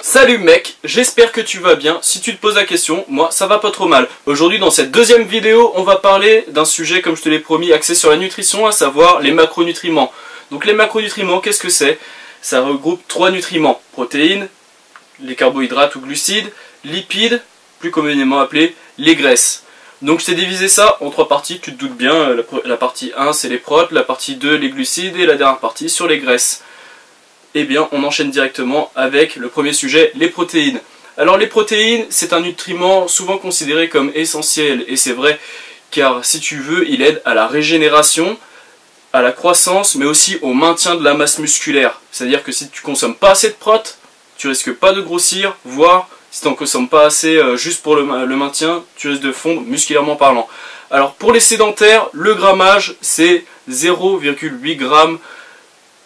Salut mec, j'espère que tu vas bien. Si tu te poses la question, moi ça va pas trop mal. Aujourd'hui dans cette deuxième vidéo, on va parler d'un sujet comme je te l'ai promis axé sur la nutrition, à savoir les macronutriments. Donc les macronutriments, qu'est-ce que c'est? Ça regroupe trois nutriments: protéines, les carbohydrates ou glucides, lipides, plus communément appelés les graisses. Donc je t'ai divisé ça en trois parties, tu te doutes bien. La partie 1 c'est les protes, la partie 2 les glucides et la dernière partie sur les graisses. Eh bien, on enchaîne directement avec le premier sujet, les protéines. Alors les protéines, c'est un nutriment souvent considéré comme essentiel, et c'est vrai, car si tu veux, il aide à la régénération, à la croissance, mais aussi au maintien de la masse musculaire. C'est-à-dire que si tu consommes pas assez de protes, tu risques pas de grossir, voire si tu n'en consommes pas assez juste pour le maintien, tu risques de fondre musculairement parlant. Alors pour les sédentaires, le grammage, c'est 0,8 g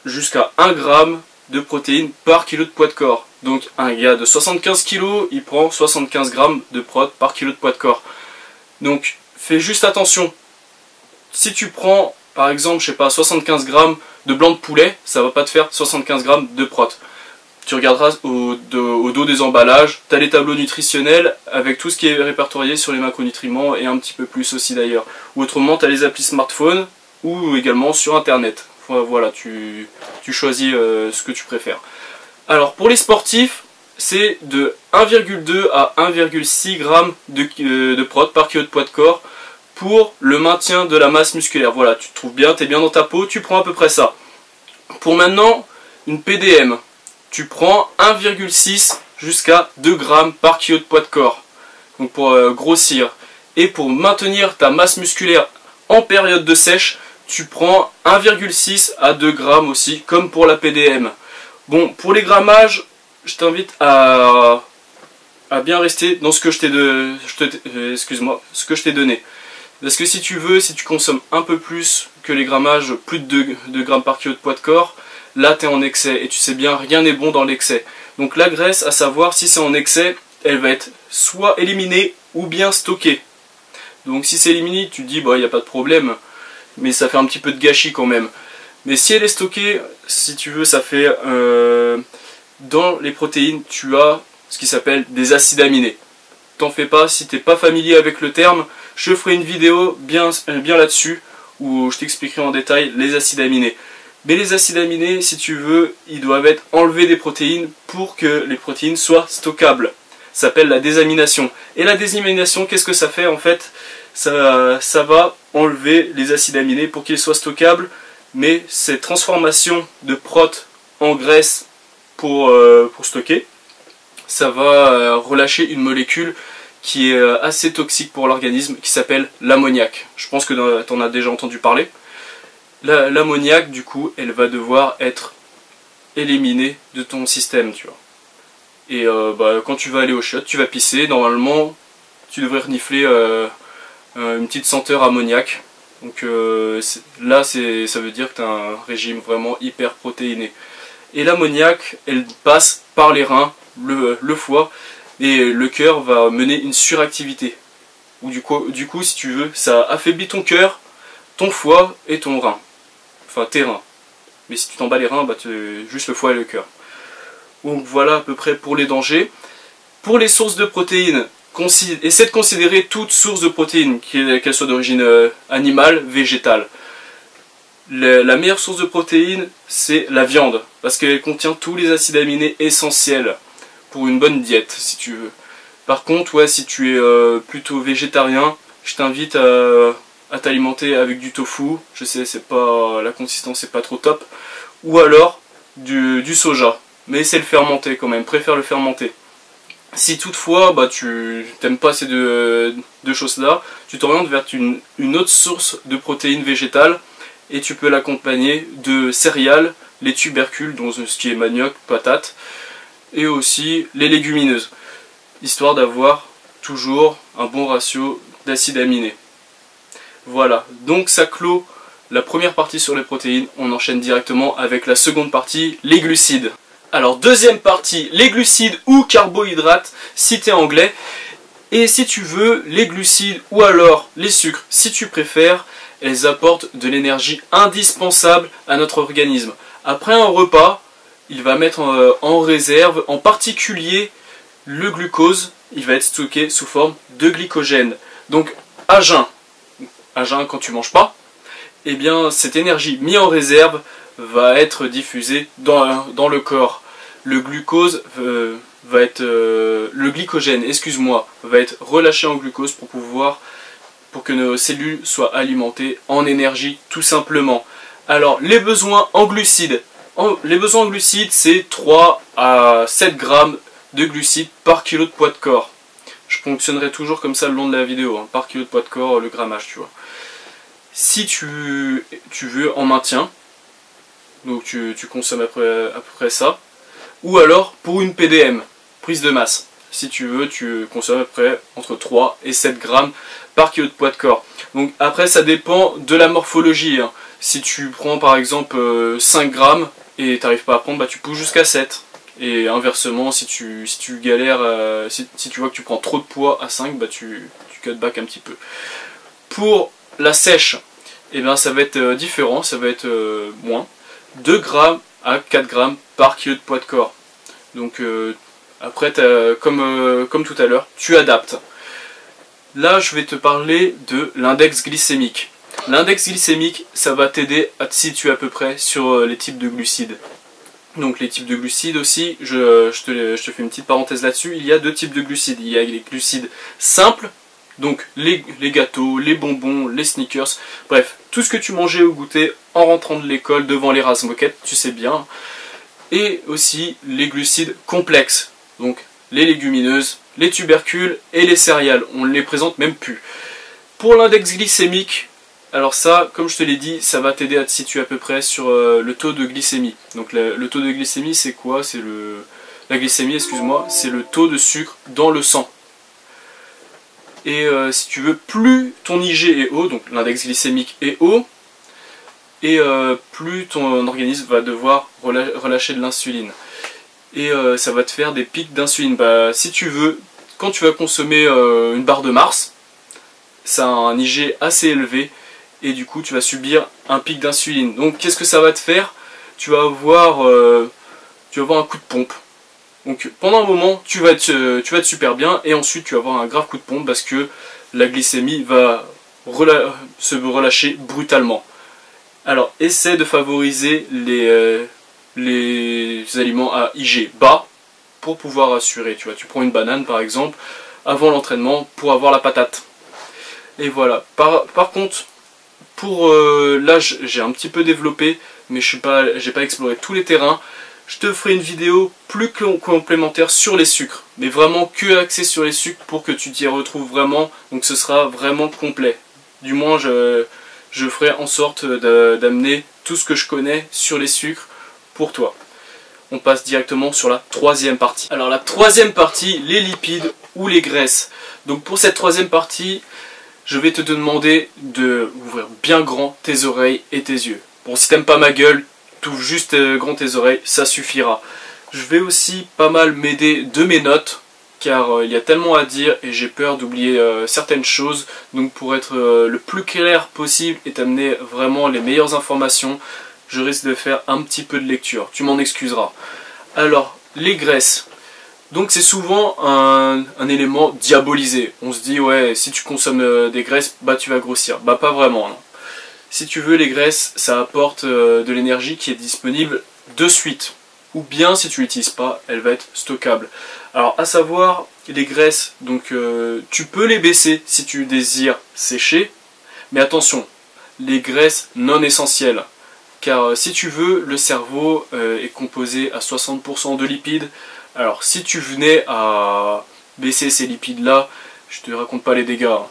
jusqu'à 1 g de protéines par kilo de poids de corps. Donc un gars de 75 kg, il prend 75 g de prot par kilo de poids de corps. Donc fais juste attention. Si tu prends par exemple, je sais pas, 75 g de blanc de poulet, ça va pas te faire 75 g de prot. Tu regarderas au dos des emballages, tu as les tableaux nutritionnels avec tout ce qui est répertorié sur les macronutriments et un petit peu plus aussi d'ailleurs. Ou autrement, tu as les applis smartphone ou également sur internet. Voilà, tu choisis ce que tu préfères. Alors pour les sportifs, c'est de 1,2 à 1,6 g de prot par kilo de poids de corps pour le maintien de la masse musculaire. Voilà, tu te trouves bien, tu es bien dans ta peau, tu prends à peu près ça. Pour maintenant, une PDM, tu prends 1,6 jusqu'à 2 g par kilo de poids de corps. Donc pour grossir. Et pour maintenir ta masse musculaire en période de sèche, tu prends 1,6 à 2 g aussi, comme pour la PDM. Bon, pour les grammages, je t'invite à bien rester dans ce que je t'ai donné. Parce que si tu veux, si tu consommes un peu plus que les grammages, plus de 2 g par kilo de poids de corps, là tu es en excès. Et tu sais bien, rien n'est bon dans l'excès. Donc la graisse, à savoir si c'est en excès, elle va être soit éliminée ou bien stockée. Donc si c'est éliminé, tu te dis, bah il n'y a pas de problème. Mais ça fait un petit peu de gâchis quand même. Mais si elle est stockée, si tu veux, ça fait dans les protéines, tu as ce qui s'appelle des acides aminés. T'en fais pas, si t'es pas familier avec le terme, je ferai une vidéo bien là-dessus où je t'expliquerai en détail les acides aminés. Mais les acides aminés, si tu veux, ils doivent être enlevés des protéines pour que les protéines soient stockables. Ça s'appelle la désamination. Et la désamination, qu'est-ce que ça fait en fait? Ça va enlever les acides aminés pour qu'ils soient stockables, mais cette transformation de prot en graisse pour stocker, ça va relâcher une molécule qui est assez toxique pour l'organisme, qui s'appelle l'ammoniac. Je pense que tu en as déjà entendu parler. L'ammoniac, du coup, elle va devoir être éliminée de ton système, tu vois. Et quand tu vas aller au chiottes, tu vas pisser, normalement, tu devrais renifler une petite senteur ammoniac. Donc là, ça veut dire que tu as un régime vraiment hyper protéiné. Et l'ammoniac, elle passe par les reins, le foie, et le cœur va mener une suractivité. Ou du coup, si tu veux, ça affaiblit ton cœur, ton foie et ton rein. Enfin, tes reins. Mais si tu t'en bats les reins, bah, juste le foie et le cœur. Donc voilà à peu près pour les dangers. Pour les sources de protéines, essaie de considérer toute source de protéines, qu'elle soit d'origine animale, végétale. La meilleure source de protéines, c'est la viande, parce qu'elle contient tous les acides aminés essentiels pour une bonne diète, si tu veux. Par contre, ouais, si tu es plutôt végétarien, je t'invite à t'alimenter avec du tofu. Je sais, la consistance n'est pas trop top. Ou alors du soja. Mais c'est le fermenté quand même, préfère le fermenté. Si toutefois tu n'aimes pas ces deux choses-là, tu t'orientes vers une autre source de protéines végétales et tu peux l'accompagner de céréales, les tubercules, dont ce qui est manioc, patate, et aussi les légumineuses, histoire d'avoir toujours un bon ratio d'acides aminés. Voilà, donc ça clôt la première partie sur les protéines. On enchaîne directement avec la seconde partie, les glucides. Alors deuxième partie, les glucides ou carbohydrates si tu es anglais. Et si tu veux, les glucides ou alors les sucres, si tu préfères, elles apportent de l'énergie indispensable à notre organisme. Après un repas, il va mettre en réserve, en particulier le glucose, il va être stocké sous forme de glycogène. Donc à jeun quand tu manges pas, eh bien cette énergie mise en réserve va être diffusée dans le corps. Le glucose le glycogène, excuse-moi, va être relâché en glucose pour que nos cellules soient alimentées en énergie tout simplement. Alors les besoins en glucides. Les besoins en glucides, c'est 3 à 7 grammes de glucides par kilo de poids de corps. Je fonctionnerai toujours comme ça le long de la vidéo, hein, par kilo de poids de corps, le grammage, tu vois. Si tu veux en maintien, donc tu consommes à peu près ça, ou alors pour une PDM, prise de masse. Si tu veux, tu consommes à peu près entre 3 et 7 grammes par kilo de poids de corps. Donc après, ça dépend de la morphologie, hein. Si tu prends par exemple 5 grammes et tu n'arrives pas à prendre, bah, tu pousses jusqu'à 7. Et inversement, si tu galères, si tu vois que tu prends trop de poids à 5, bah, tu cut back un petit peu. Pour la sèche, eh bien, ça va être différent, ça va être moins. 2 grammes à 4 grammes par kilo de poids de corps. Donc après, comme tout à l'heure, tu adaptes. Là, je vais te parler de l'index glycémique. L'index glycémique, ça va t'aider à te situer à peu près sur les types de glucides. Donc les types de glucides aussi, je te fais une petite parenthèse là-dessus, il y a 2 types de glucides. Il y a les glucides simples, donc les gâteaux, les bonbons, les sneakers, bref, tout ce que tu mangeais au goûter en rentrant de l'école devant les Razmoquettes, tu sais bien. Et aussi les glucides complexes, donc les légumineuses, les tubercules et les céréales, on ne les présente même plus. Pour l'index glycémique, alors ça, comme je te l'ai dit, ça va t'aider à te situer à peu près sur le taux de glycémie. Donc le taux de glycémie, c'est quoi? C'est la glycémie, excuse-moi, c'est le taux de sucre dans le sang. Et si tu veux, plus ton IG est haut, donc l'index glycémique est haut, et plus ton organisme va devoir relâcher de l'insuline. Et ça va te faire des pics d'insuline. Bah, si tu veux, quand tu vas consommer une barre de Mars, ça a un IG assez élevé, et du coup tu vas subir un pic d'insuline. Donc qu'est-ce que ça va te faire? Tu vas avoir un coup de pompe. Donc pendant un moment tu vas être super bien, et ensuite tu vas avoir un grave coup de pompe parce que la glycémie va se relâcher brutalement. Alors essaie de favoriser les aliments à IG bas pour pouvoir assurer. Tu vois, tu prends une banane par exemple avant l'entraînement pour avoir la patate. Et voilà. Par contre, là j'ai un petit peu développé, mais j'ai pas exploré tous les terrains. Je te ferai une vidéo plus complémentaire sur les sucres, mais vraiment que axée sur les sucres pour que tu t'y retrouves vraiment. Donc ce sera vraiment complet. Du moins je ferai en sorte d'amener tout ce que je connais sur les sucres pour toi. On passe directement sur la troisième partie. Alors la troisième partie, les lipides ou les graisses. Donc pour cette troisième partie, je vais te demander d'ouvrir bien grand tes oreilles et tes yeux. Bon, si t'aimes pas ma gueule, t'ouvres juste grand tes oreilles, ça suffira. Je vais aussi pas mal m'aider de mes notes, car il y a tellement à dire et j'ai peur d'oublier certaines choses. Donc pour être le plus clair possible et t'amener vraiment les meilleures informations, je risque de faire un petit peu de lecture. Tu m'en excuseras. Alors, les graisses. Donc c'est souvent un élément diabolisé. On se dit, ouais, si tu consommes des graisses, bah tu vas grossir. Bah pas vraiment, non. Si tu veux, les graisses, ça apporte de l'énergie qui est disponible de suite. Ou bien, si tu l'utilises pas, elle va être stockable. Alors, à savoir, les graisses, donc tu peux les baisser si tu désires sécher. Mais attention, les graisses non essentielles. Car si tu veux, le cerveau est composé à 60% de lipides. Alors si tu venais à baisser ces lipides là, je te raconte pas les dégâts, hein.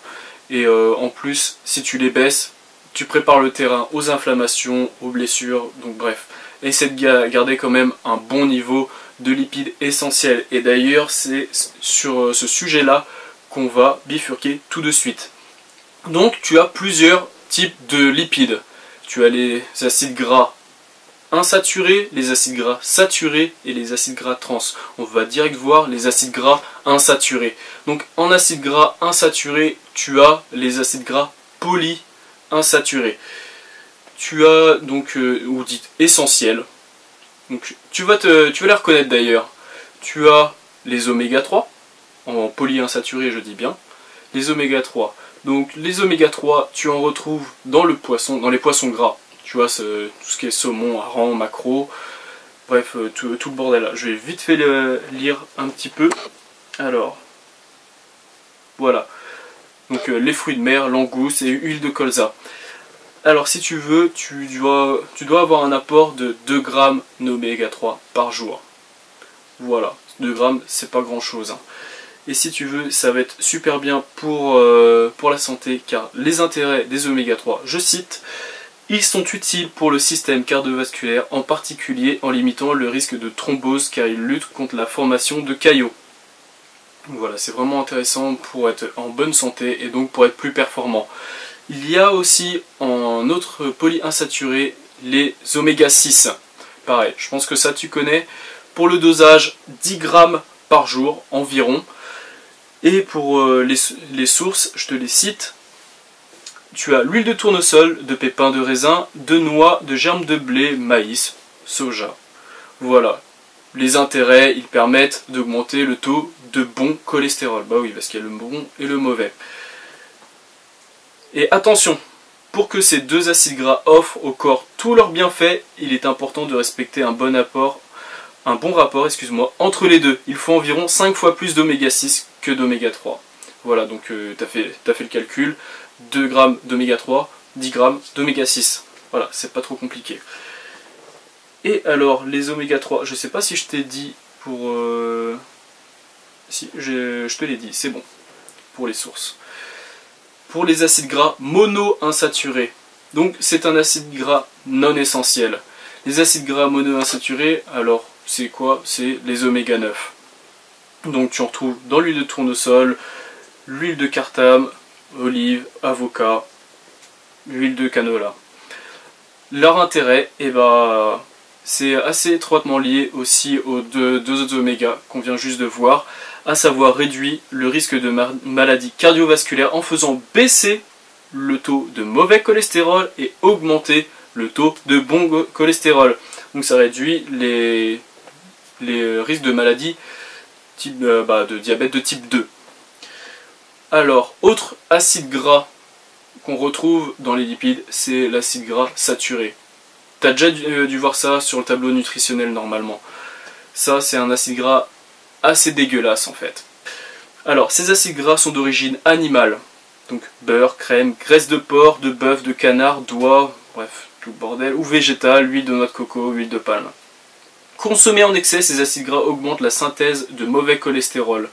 Et en plus, si tu les baisses, tu prépares le terrain aux inflammations, aux blessures, donc bref. Essaie de garder quand même un bon niveau de lipides essentiels. Et d'ailleurs, c'est sur ce sujet là qu'on va bifurquer tout de suite. Donc tu as plusieurs types de lipides. Tu as les acides gras insaturés, les acides gras saturés et les acides gras trans. On va direct voir les acides gras insaturés. Donc en acides gras insaturés, tu as les acides gras polyinsaturés. Tu as donc, ou dites essentiels, Donc tu vas les reconnaître d'ailleurs. Tu as les oméga 3, en polyinsaturés je dis bien, les oméga 3. Donc les oméga 3, tu en retrouves dans le poisson, dans les poissons gras. Tu vois, tout ce qui est saumon, hareng, maquereau, bref, tout le bordel là. Je vais vite fait lire un petit peu. Alors, voilà. Donc les fruits de mer, langoustes et huile de colza. Alors si tu veux, tu dois avoir un apport de 2 grammes d'oméga 3 par jour. Voilà, 2 grammes, c'est pas grand chose. Hein. Et si tu veux, ça va être super bien pour la santé, car les intérêts des oméga 3, je cite, ils sont utiles pour le système cardiovasculaire, en particulier en limitant le risque de thrombose, car ils luttent contre la formation de caillots. Voilà, c'est vraiment intéressant pour être en bonne santé et donc pour être plus performant. Il y a aussi en autre polyinsaturé les oméga 6. Pareil, je pense que ça tu connais. Pour le dosage, 10 grammes par jour environ. Et pour les sources, je te les cite. Tu as l'huile de tournesol, de pépins de raisin, de noix, de germes de blé, maïs, soja. Voilà. Les intérêts, ils permettent d'augmenter le taux de bon cholestérol. Bah oui, parce qu'il y a le bon et le mauvais. Et attention, pour que ces deux acides gras offrent au corps tous leurs bienfaits, il est important de respecter un bon rapport entre les deux. Il faut environ 5 fois plus d'oméga 6 que d'oméga 3. Voilà, donc tu as fait le calcul, 2 grammes d'oméga 3, 10 grammes d'oméga 6. Voilà, c'est pas trop compliqué. Et alors, les oméga 3, je sais pas si je t'ai dit pour... Si, je te l'ai dit, c'est bon, pour les sources. Pour les acides gras monoinsaturés. Donc c'est un acide gras non essentiel. Les acides gras monoinsaturés, alors c'est quoi? C'est les oméga 9. Donc tu en retrouves dans l'huile de tournesol, l'huile de cartame, olive, avocat, l'huile de canola. Leur intérêt, c'est assez étroitement lié aussi aux deux autres oméga qu'on vient juste de voir, à savoir réduire le risque de maladies cardiovasculaires en faisant baisser le taux de mauvais cholestérol et augmenter le taux de bon cholestérol. Donc ça réduit les risques de maladies de diabète de type 2. Alors, autre acide gras qu'on retrouve dans les lipides, c'est l'acide gras saturé. Tu as déjà dû voir ça sur le tableau nutritionnel normalement. Ça, c'est un acide gras assez dégueulasse en fait. Alors, ces acides gras sont d'origine animale. Donc beurre, crème, graisse de porc, de bœuf, de canard, d'oie, bref, tout le bordel. Ou végétal, huile de noix de coco, huile de palme. Consommés en excès, ces acides gras augmentent la synthèse de mauvais cholestérol,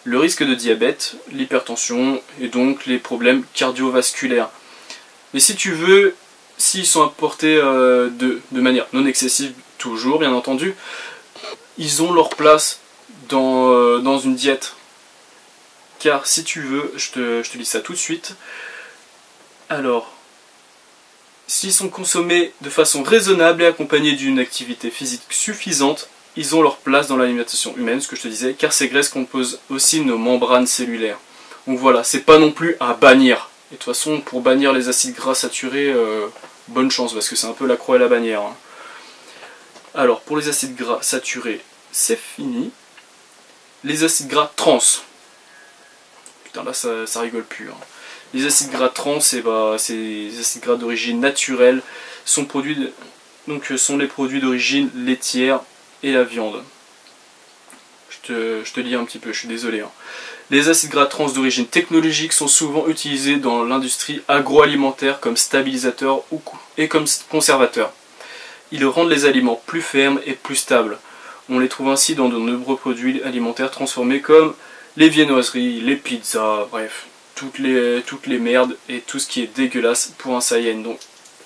le risque de diabète, l'hypertension et donc les problèmes cardiovasculaires. Mais si tu veux, s'ils sont apportés de manière non excessive, toujours bien entendu, ils ont leur place dans une diète. Car si tu veux, je te lis ça tout de suite. Alors, s'ils sont consommés de façon raisonnable et accompagnés d'une activité physique suffisante, ils ont leur place dans l'alimentation humaine, ce que je te disais, car ces graisses composent aussi nos membranes cellulaires. Donc voilà, c'est pas non plus à bannir. Et de toute façon, pour bannir les acides gras saturés, bonne chance, parce que c'est un peu la croix et la bannière. Hein. Alors, pour les acides gras saturés, c'est fini. Les acides gras trans. Putain, là, ça rigole plus. Hein. Les acides gras trans, c'est des acides gras d'origine naturelle, sont les produits d'origine laitière et la viande. Je te lis un petit peu, je suis désolé. Hein. Les acides gras trans d'origine technologique sont souvent utilisés dans l'industrie agroalimentaire comme stabilisateurs et comme conservateurs. Ils rendent les aliments plus fermes et plus stables. On les trouve ainsi dans de nombreux produits alimentaires transformés comme les viennoiseries, les pizzas, bref, toutes les merdes et tout ce qui est dégueulasse pour un Saiyan. Donc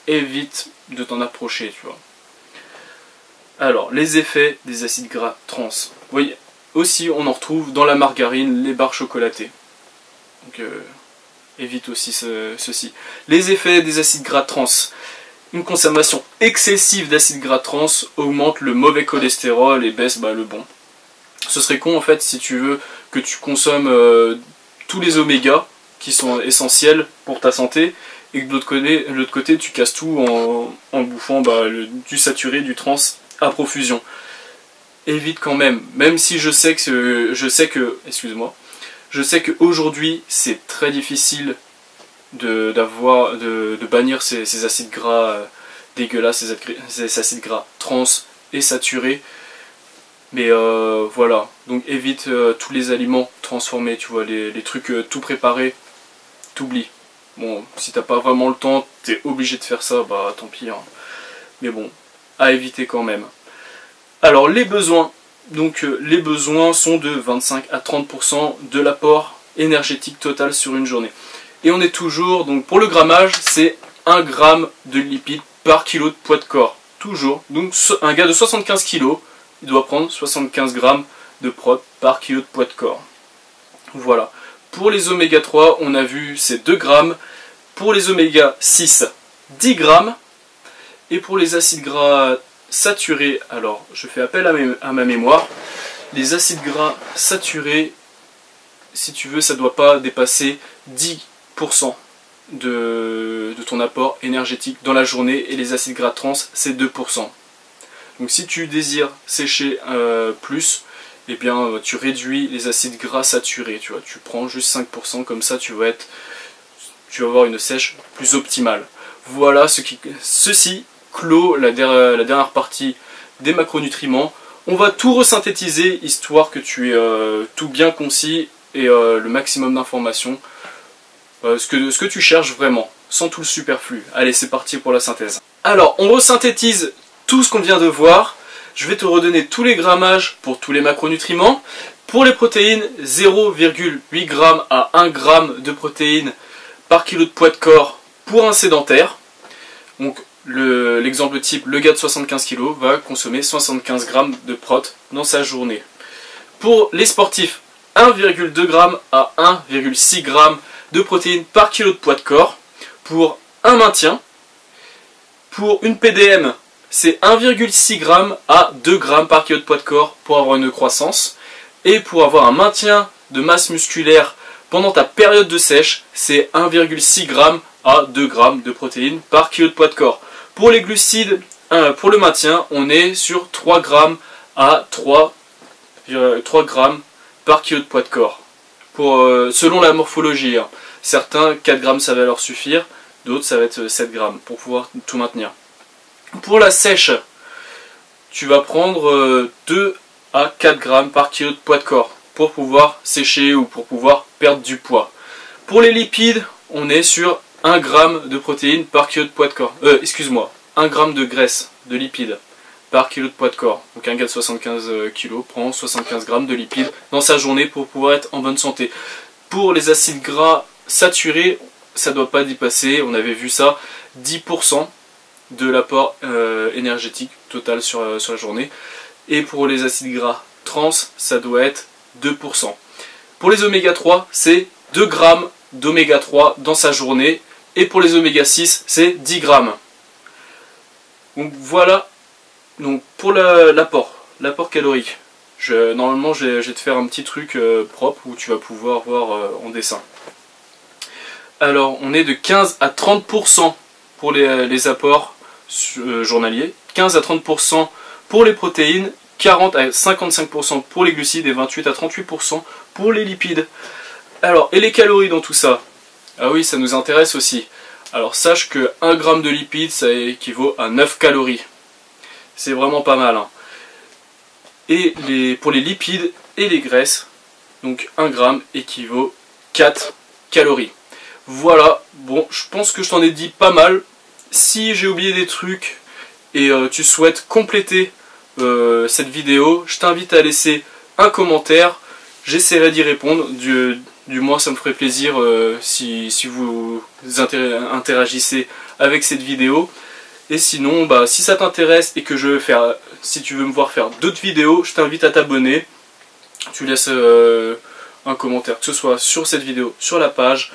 évite de t'en approcher, tu vois. Alors, les effets des acides gras trans. Vous voyez, aussi on en retrouve dans la margarine, les barres chocolatées. Donc évite aussi ceci. Les effets des acides gras trans. Une consommation excessive d'acides gras trans augmente le mauvais cholestérol et baisse le bon. Ce serait con en fait si tu veux que tu consommes tous les omégas qui sont essentiels pour ta santé et que de l'autre côté tu casses tout en bouffant du saturé, du trans à profusion. Évite quand même, même si je sais que excuse-moi, je sais qu'aujourd'hui c'est très difficile de bannir ces acides gras dégueulasses, ces acides gras trans et saturés. Mais voilà, donc évite tous les aliments transformés, tu vois, les trucs tout préparés, t'oublies. Bon, si t'as pas vraiment le temps, t'es obligé de faire ça, bah tant pis. Hein. Mais bon, à éviter quand même. Alors les besoins, donc les besoins sont de 25 à 30% de l'apport énergétique total sur une journée. Et on est toujours, donc pour le grammage, c'est 1 g de lipides par kilo de poids de corps. Toujours, donc un gars de 75 kg, il doit prendre 75 g de prot par kilo de poids de corps. Voilà. Pour les oméga 3, on a vu c'est 2 grammes. Pour les oméga 6, 10 grammes. Et pour les acides gras saturés, alors je fais appel à ma mémoire. Les acides gras saturés, si tu veux, ça ne doit pas dépasser 10% de ton apport énergétique dans la journée. Et les acides gras trans, c'est 2%. Donc si tu désires sécher plus, eh bien tu réduis les acides gras saturés, tu vois, tu prends juste 5%, comme ça tu vas avoir une sèche plus optimale. Voilà, ceci clôt la dernière partie des macronutriments. On va tout resynthétiser, histoire que tu aies tout bien concis et le maximum d'informations, ce que tu cherches vraiment, sans tout le superflu. Allez, c'est parti pour la synthèse. Alors, on resynthétise tout ce qu'on vient de voir. Je vais te redonner tous les grammages pour tous les macronutriments. Pour les protéines, 0,8 g à 1 g de protéines par kilo de poids de corps pour un sédentaire. Donc l'exemple type, le gars de 75 kg va consommer 75 g de prot dans sa journée. Pour les sportifs, 1,2 g à 1,6 g de protéines par kilo de poids de corps pour un maintien. Pour une PDM, c'est 1,6 g à 2 g par kilo de poids de corps pour avoir une croissance. Et pour avoir un maintien de masse musculaire pendant ta période de sèche, c'est 1,6 g à 2 g de protéines par kilo de poids de corps. Pour les glucides, pour le maintien, on est sur 3 g à 3 g par kilo de poids de corps. Selon la morphologie, hein. Certains 4 g ça va leur suffire, d'autres ça va être 7 g pour pouvoir tout maintenir. Pour la sèche, tu vas prendre 2 à 4 g par kilo de poids de corps pour pouvoir sécher ou pour pouvoir perdre du poids. Pour les lipides, on est sur 1 g de protéines par kilo de poids de corps. Excuse-moi, 1 g de graisse, de lipides par kilo de poids de corps. Donc un gars de 75 kg prend 75 g de lipides dans sa journée pour pouvoir être en bonne santé. Pour les acides gras saturés, ça ne doit pas dépasser, on avait vu ça, 10% de l'apport énergétique total sur la journée. Et pour les acides gras trans, ça doit être 2%. Pour les oméga 3, c'est 2 g d'oméga 3 dans sa journée. Et pour les oméga 6, c'est 10 g. Donc voilà, donc pour l'apport calorique. Normalement, je vais te faire un petit truc propre où tu vas pouvoir voir en dessin. Alors, on est de 15 à 30% pour les apports journaliers, 15 à 30% pour les protéines, 40 à 55% pour les glucides et 28 à 38% pour les lipides. Alors, et les calories dans tout ça? Ah oui, ça nous intéresse aussi. Alors, sache que 1 g de lipides, ça équivaut à 9 calories. C'est vraiment pas mal. Hein. Et pour les lipides et les graisses, donc 1 g équivaut 4 calories. Voilà, bon, je pense que je t'en ai dit pas mal. Si j'ai oublié des trucs et tu souhaites compléter cette vidéo, je t'invite à laisser un commentaire. J'essaierai d'y répondre. Du moins, ça me ferait plaisir si vous interagissez avec cette vidéo. Et sinon, bah, si ça t'intéresse et que si tu veux me voir faire d'autres vidéos, je t'invite à t'abonner. Tu laisses un commentaire, que ce soit sur cette vidéo, sur la page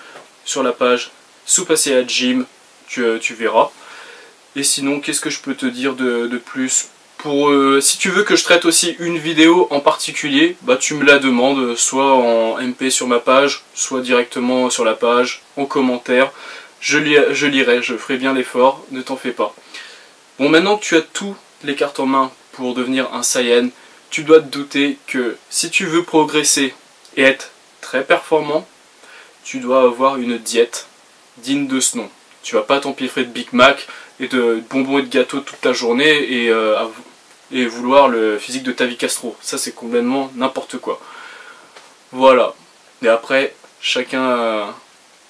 Soupassé à Gym, tu verras. Et sinon, qu'est-ce que je peux te dire de plus? Si tu veux que je traite aussi une vidéo en particulier, bah, tu me la demandes, soit en MP sur ma page, soit directement sur la page, en commentaire. Je lirai, je ferai bien l'effort, ne t'en fais pas. Bon, maintenant que tu as toutes les cartes en main pour devenir un Saiyan, tu dois te douter que si tu veux progresser et être très performant, tu dois avoir une diète digne de ce nom. Tu vas pas t'empiffrer de Big Mac et de bonbons et de gâteaux toute la journée et vouloir le physique de Tavi Castro. Ça c'est complètement n'importe quoi. Voilà. Et après, chacun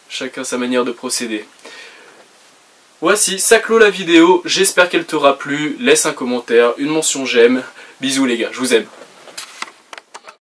sa manière de procéder. Voici, ça clôt la vidéo. J'espère qu'elle t'aura plu. Laisse un commentaire, une mention j'aime. Bisous les gars, je vous aime.